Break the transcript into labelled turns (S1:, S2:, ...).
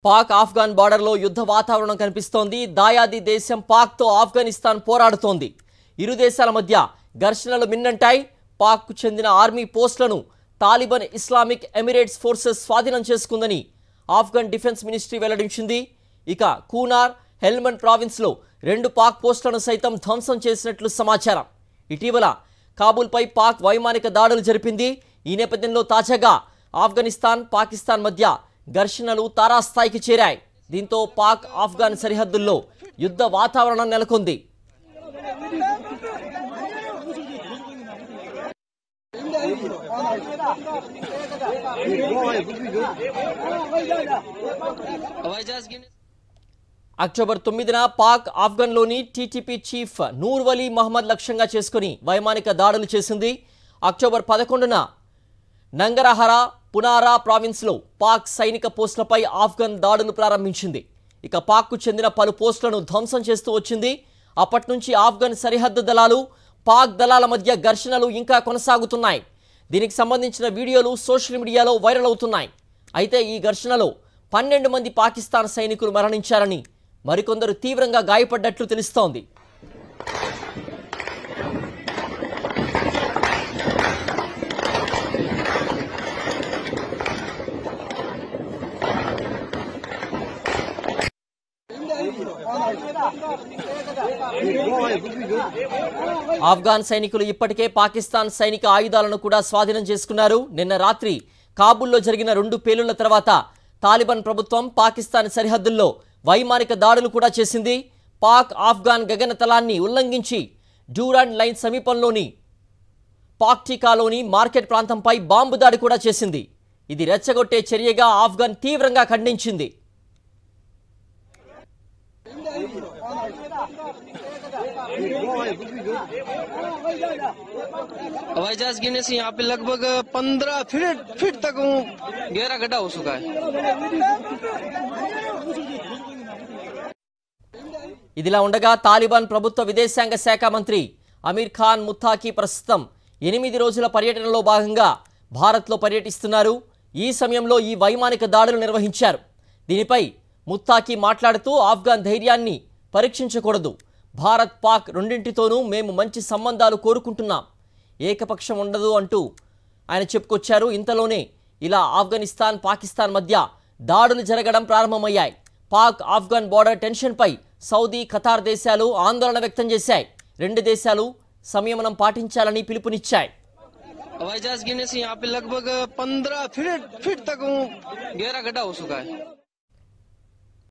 S1: పాక్ ఆఫ్ఘన్ బార్డర్లో యుద్ధ వాతావరణం కనిపిస్తోంది. దాయాది దేశం పాక్తో ఆఫ్ఘనిస్తాన్ పోరాడుతోంది. ఇరు దేశాల మధ్య ఘర్షణలు మిన్నంటాయి. పాక్కు చెందిన ఆర్మీ పోస్టులను తాలిబాన్ ఇస్లామిక్ ఎమిరేట్స్ ఫోర్సెస్ స్వాధీనం చేసుకుందని ఆఫ్ఘన్ డిఫెన్స్ మినిస్ట్రీ వెల్లడించింది. ఇక కూనార్, హెల్మండ్ ప్రావిన్స్లో 2 పాక్ పోస్టులను సైతం ధ్వంసం చేసినట్లు సమాచారం. ఇటీవల కాబూల్పై పాక్ వైమానిక దాడులు జరిపింది. ఈ నేపథ్యంలో తాజాగా ఆఫ్ఘనిస్తాన్, పాకిస్తాన్ మధ్య ఘర్షణలు తారాస్థాయికి చేరాయి. దీంతో పాక్ ఆఫ్ఘన్ సరిహద్దుల్లో యుద్ధ వాతావరణం నెలకొంది. అక్టోబర్ 9న పాక్ ఆఫ్ఘన్లోని టీటీపీ చీఫ్ నూర్ వలీ మహమ్మద్ లక్ష్యంగా చేసుకుని వైమానిక దాడులు చేసింది. అక్టోబర్ 11న నంగరహరా, పునారా ప్రావిన్స్లో పాక్ సైనిక పోస్టులపై ఆఫ్ఘన్ దాడులు ప్రారంభించింది. ఇక పాక్కు చెందిన పలు పోస్టులను ధ్వంసం చేస్తూ వచ్చింది. అప్పటి నుంచి ఆఫ్ఘన్ సరిహద్దు దళాలు, పాక్ దళాల మధ్య ఘర్షణలు ఇంకా కొనసాగుతున్నాయి. దీనికి సంబంధించిన వీడియోలు సోషల్ మీడియాలో వైరల్ అవుతున్నాయి. అయితే ఈ ఘర్షణలో 12 మంది పాకిస్తాన్ సైనికులు మరణించారని, మరికొందరు తీవ్రంగా గాయపడ్డట్లు తెలుస్తోంది. ఆఫ్ఘన్ సైనికులు ఇప్పటికే పాకిస్తాన్ సైనిక ఆయుధాలను కూడా స్వాధీనం చేసుకున్నారు. నిన్న రాత్రి కాబూల్లో జరిగిన 2 పేలుళ్ల తర్వాత తాలిబాన్ ప్రభుత్వం పాకిస్తాన్ సరిహద్దుల్లో వైమానిక దాడులు కూడా చేసింది. పాక్ ఆఫ్ఘన్ గగనతలాన్ని ఉల్లంఘించి డ్యూరాండ్ లైన్ సమీపంలోని పాక్టికాలోని మార్కెట్ ప్రాంతంపై బాంబు దాడి కూడా చేసింది. ఇది రెచ్చగొట్టే చర్యగా ఆఫ్ఘన్ తీవ్రంగా ఖండించింది.
S2: हवाई जहाज गिरने से यहाँ पे लगभग 15 फीट तक गहरा गड्ढा हो चुका है.
S1: ఇదిలా ఉండగా తాలిబాన్ ప్రభుత్వ విదేశాంగ శాఖ మంత్రి అమీర్ ఖాన్ ముత్తాకి ప్రస్తుతం 8 రోజుల పర్యటనలో భాగంగా భారత్లో పర్యటిస్తున్నారు. ఈ సమయంలో ఈ వైమానిక దాడులు నిర్వహించారు. దీనిపై ముత్తాకి మాట్లాడుతూ ఆఫ్ఘన్ ధైర్యాన్ని పరీక్షించకూడదు, భారత్ పాక్ రెండింటితోనూ మేము మంచి సంబంధాలు కోరుకుంటున్నాం, ఏకపక్షం ఉండదు అంటూ ఆయన చెప్పుకొచ్చారు. ఇంతలోనే ఇలా ఆఫ్ఘనిస్తాన్, పాకిస్తాన్ మధ్య దాడులు జరగడం ప్రారంభమయ్యాయి. పాక్ ఆఫ్ఘన్ బోర్డర్ టెన్షన్పై సౌదీ, ఖతార్ దేశాలు ఆందోళన వ్యక్తం చేశాయి. 2 దేశాలు సంయమనం పాటించాలని పిలుపునిచ్చాయి.
S2: हवाई जहाज गिरने से यहाँ पे लगभग 15 फीट तक गहरा गड्ढा हो चुका है.